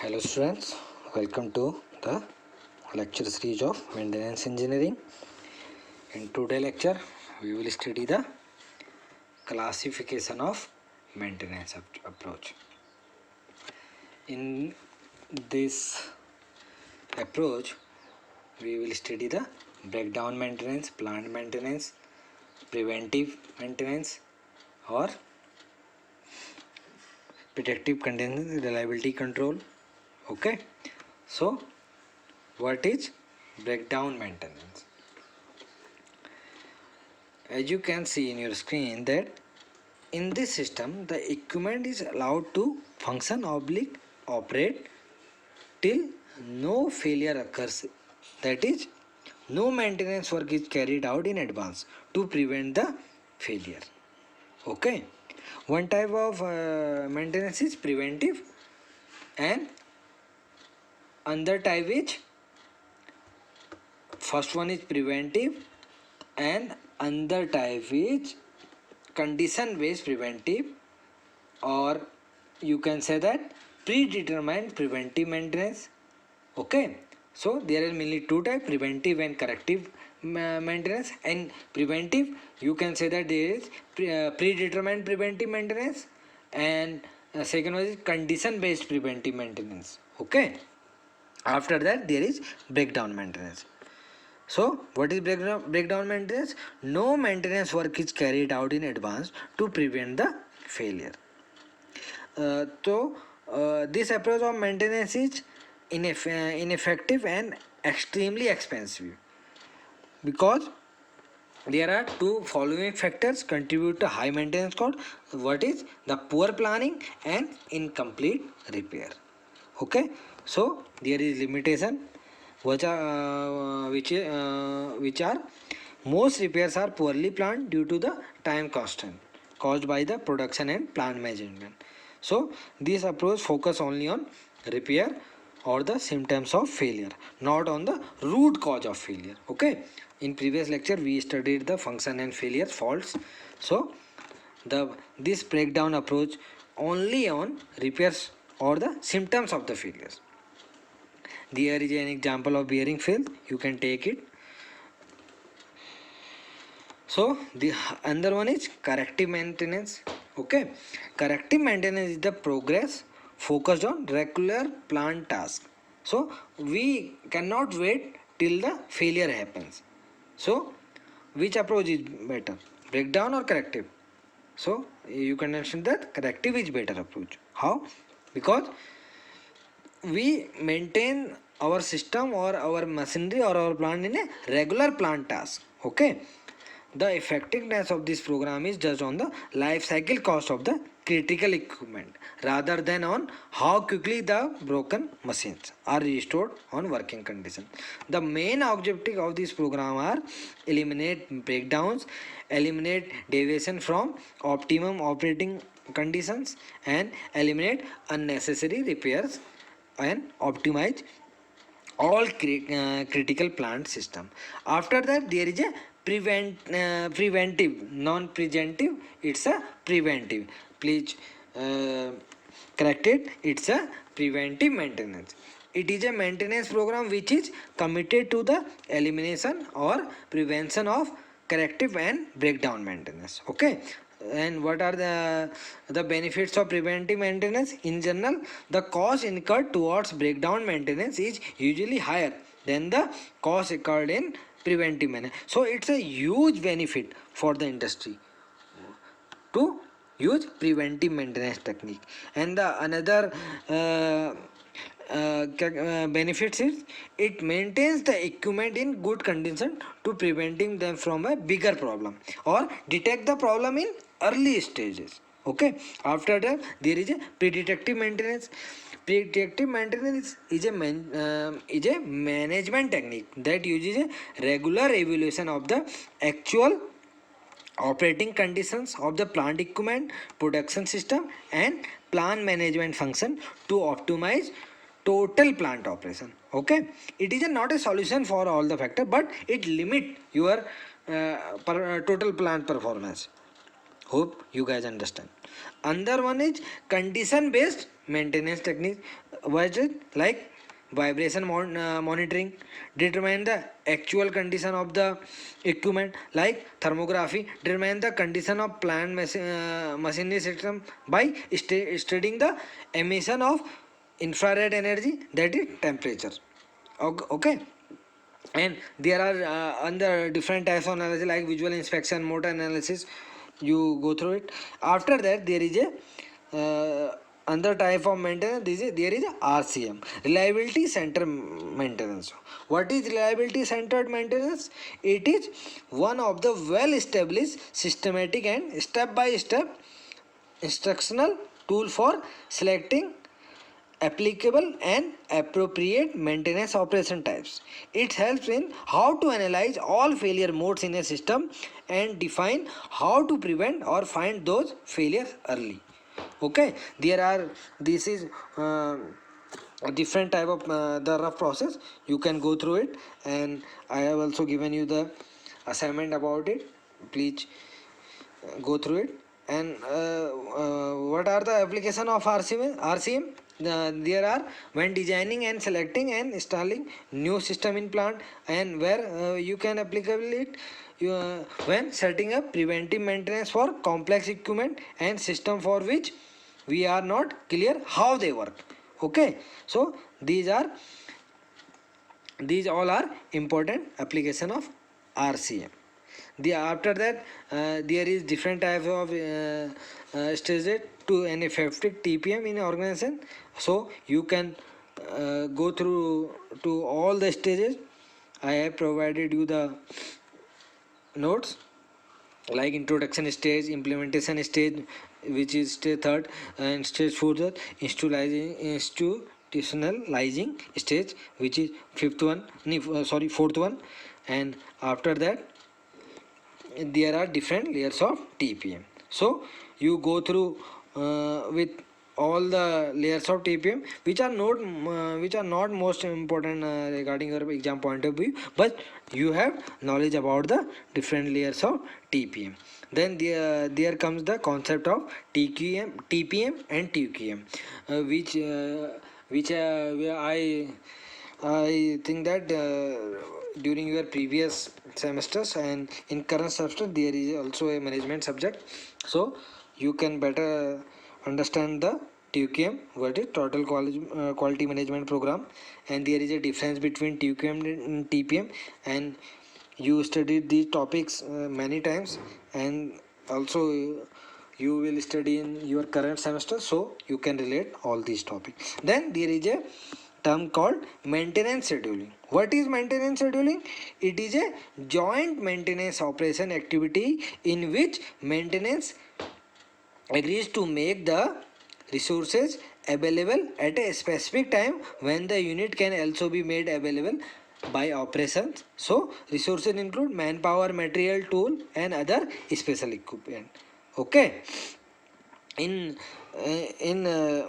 Hello students, welcome to the lecture series of maintenance engineering. In today's lecture, we will study the classification of maintenance approach. In this approach, we will study the breakdown maintenance, plant maintenance, preventive maintenance, or predictive maintenance, reliability control. Okay, so what is breakdown maintenance? As you can see in your screen that in this system the equipment is allowed to function operate till no failure occurs, that is no maintenance work is carried out in advance to prevent the failure. Okay, one type of maintenance is preventive and another type is, first one is preventive and another type is condition based preventive, or you can say that predetermined preventive maintenance. Okay, so there are mainly two types, preventive and corrective maintenance. And preventive, you can say that there is predetermined preventive maintenance, and second one is condition based preventive maintenance. Okay, after that there is breakdown maintenance. So, what is breakdown maintenance? No maintenance work is carried out in advance to prevent the failure. This approach of maintenance is ineffective and extremely expensive because there are two following factors contribute to high maintenance cost. What is the poor planning and incomplete repair? Okay, so there is limitation which are most repairs are poorly planned due to the time constraint caused by the production and plant management. So this approach focus only on repair or the symptoms of failure, not on the root cause of failure. Okay, in previous lecture we studied the function and failure faults. So this breakdown approach only on repairs or the symptoms of the failures. There is an example of bearing fail, you can take it. So the another one is corrective maintenance. Okay, corrective maintenance is the progress focused on regular planned task. So we cannot wait till the failure happens. So which approach is better, breakdown or corrective? So you can mention that corrective is better approach. How? Because we maintain our system or our machinery or our plant in a regular plant task. Okay, the effectiveness of this program is judged on the life cycle cost of the critical equipment rather than on how quickly the broken machines are restored on working condition. The main objective of this program are eliminate breakdowns, eliminate deviation from optimum operating conditions, and eliminate unnecessary repairs and optimize all critical plant system. After that there is a preventive, non preventive, it's a preventive. Please correct it, it's a preventive maintenance. It is a maintenance program which is committed to the elimination or prevention of corrective and breakdown maintenance. Okay, and what are the benefits of preventive maintenance? In general, the cost incurred towards breakdown maintenance is usually higher than the cost incurred in preventive maintenance. So it's a huge benefit for the industry to use preventive maintenance technique. And the another benefits is it maintains the equipment in good condition to preventing them from a bigger problem or detect the problem in early stages. Okay, after that there is a predictive maintenance. Predictive maintenance is a management technique that uses a regular evaluation of the actual operating conditions of the plant equipment, production system, and plant management function to optimize total plant operation. Okay, it is not a solution for all the factor, but it limit your total plant performance. Hope you guys understand. Another one is condition based maintenance technique. what is it like vibration monitoring, determine the actual condition of the equipment, like thermography, determine the condition of plant machinery system by studying the emission of infrared energy, that is temperature. Okay. And there are other different types of analysis like visual inspection, motor analysis. You go through it. After that there is a another type of maintenance. There is a RCM, reliability center maintenance. What is reliability centered maintenance? It is one of the well established systematic and step by step instructional tool for selecting applicable and appropriate maintenance operation types. It helps in how to analyze all failure modes in a system and define how to prevent or find those failures early. Okay, there are, this is a different type of the rough process. You can go through it, and I have also given you the assignment about it. Please go through it. And what are the application of RCM? There are when designing and selecting and installing new system in plant, and where you can applicable it when setting up preventive maintenance for complex equipment and system for which we are not clear how they work. Okay, so these all are important application of RCM. After that there is different types of stages to an effective TPM in organization. So you can go through to all the stages. I have provided you the notes like introduction stage, implementation stage, which is stage third, and stage fourth, institutionalizing stage, which is fifth one, fourth one. And after that there are different layers of TPM. So you go through with all the layers of TPM, which are not most important regarding your exam point of view, but you have knowledge about the different layers of TPM. Then there comes the concept of TPM and TQM, which I think that during your previous semesters and in current semester there is also a management subject, so you can better understand the TQM, what is total quality management program, and there is a difference between TQM and TPM, and you studied these topics many times, and also you will study in your current semester, so you can relate all these topics. Then there is a term called maintenance scheduling. What is maintenance scheduling? It is a joint maintenance operation activity in which maintenance agrees to make the resources available at a specific time when the unit can also be made available by operations. So resources include manpower, material, tool, and other special equipment. Okay. In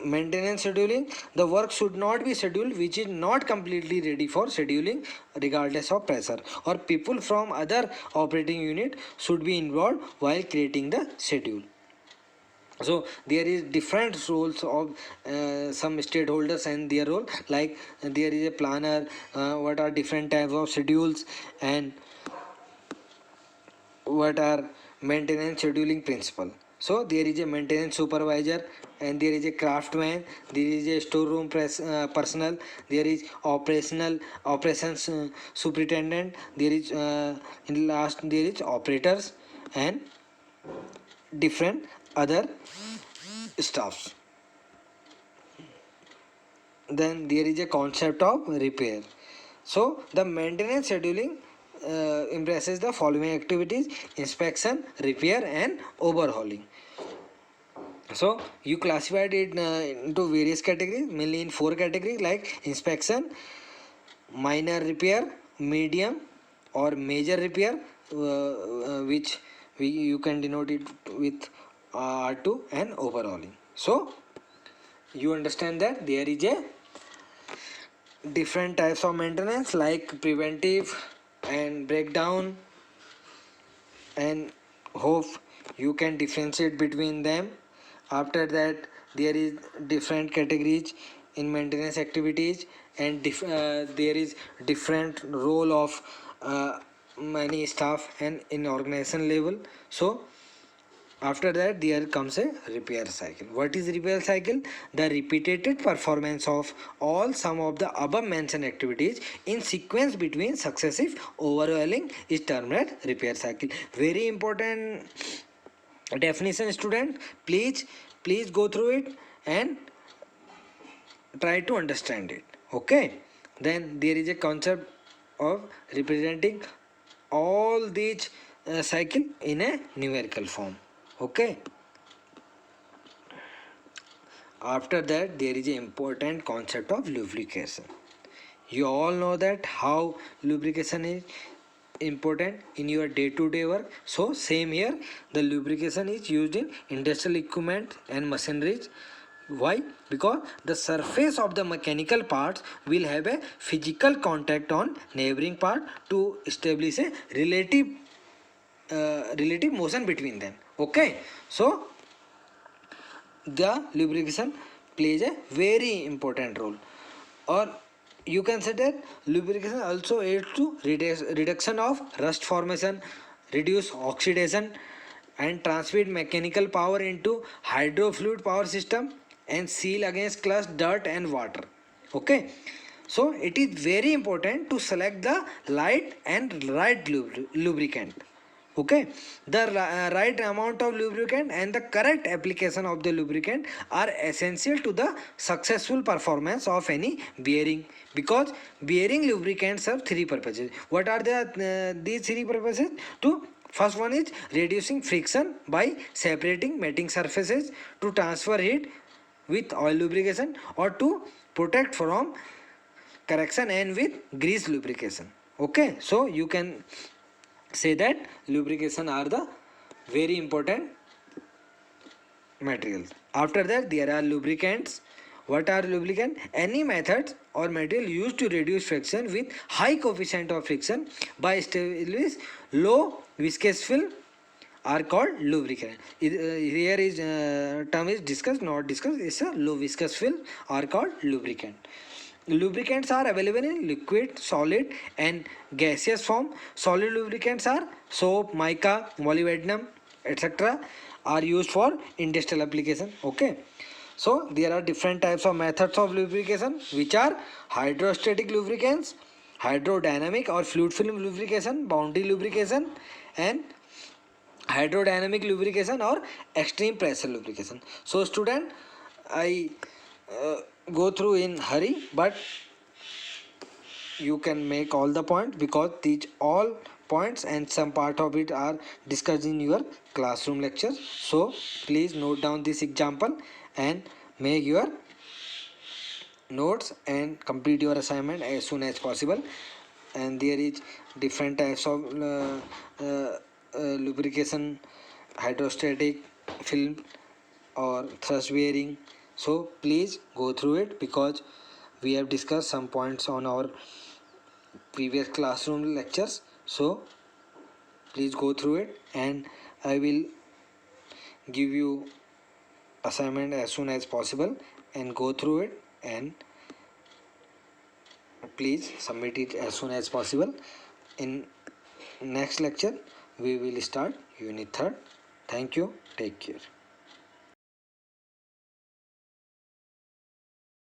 maintenance scheduling, the work should not be scheduled which is not completely ready for scheduling regardless of pressure, or people from other operating unit should be involved while creating the schedule. So there is different roles of some stakeholders and their role, like there is a planner, what are different types of schedules, and what are maintenance scheduling principle. So there is a maintenance supervisor, and there is a craftsman, there is a storeroom personnel, there is operations superintendent, there is in last there is operators and different other staffs. Then there is a concept of repair. So the maintenance scheduling embraces the following activities: inspection, repair, and overhauling. So you classified it into various categories, mainly in four categories, like inspection, minor repair, medium or major repair, which you can denote it with R2, and overhauling. So you understand that there is a different types of maintenance like preventive and breakdown, and hope you can differentiate between them. After that there is different categories in maintenance activities, and there is different role of many staff and in organization level. So after that there comes a repair cycle. What is repair cycle? The repeated performance of all some of the above mentioned activities in sequence between successive overhauling is termed as repair cycle. Very important definition, student. Please go through it and try to understand it. Okay, then there is a concept of representing all these cycle in a numerical form. Okay, after that there is an important concept of lubrication. You all know that how lubrication is important in your day-to-day work. So same here, the lubrication is used in industrial equipment and machineries. Why? Because the surface of the mechanical parts will have a physical contact on neighboring part to establish a relative motion between them. Okay, so the lubrication plays a very important role. Or you can say that lubrication also aids to reduction of rust formation, reduce oxidation, and transmit mechanical power into hydrofluid power system, and seal against clutch dirt and water. Okay, so it is very important to select the light and right lubricant. Okay, the right amount of lubricant and the correct application of the lubricant are essential to the successful performance of any bearing, because bearing lubricants serve three purposes. What are these three purposes? To first one is reducing friction by separating mating surfaces, to transfer heat with oil lubrication, or to protect from correction and with grease lubrication. Okay, so you can say that lubrication are the very important materials. After that there are lubricants. What are lubricant? Any methods or material used to reduce friction with high coefficient of friction by establish low viscous film are called lubricant. Here is term is discussed, not discussed. It's a low viscous film are called lubricant. Lubricants are available in liquid, solid, and gaseous form. Solid lubricants are soap, mica, molybdenum, etc. are used for industrial application. Okay. So there are different types of methods of lubrication, which are hydrostatic lubricants, hydrodynamic or fluid film lubrication, boundary lubrication, and hydrodynamic lubrication or extreme pressure lubrication. So student, I go through in hurry, but you can make all the points, because these all points and some part of it are discussed in your classroom lectures. So please note down this example and make your notes and complete your assignment as soon as possible. And there is different types of lubrication: hydrostatic, film, or thrust bearing. So please go through it, because we have discussed some points on our previous classroom lectures. So please go through it, and I will give you assignment as soon as possible, and go through it and please submit it as soon as possible. In next lecture we will start unit 3rd. Thank you. Take care.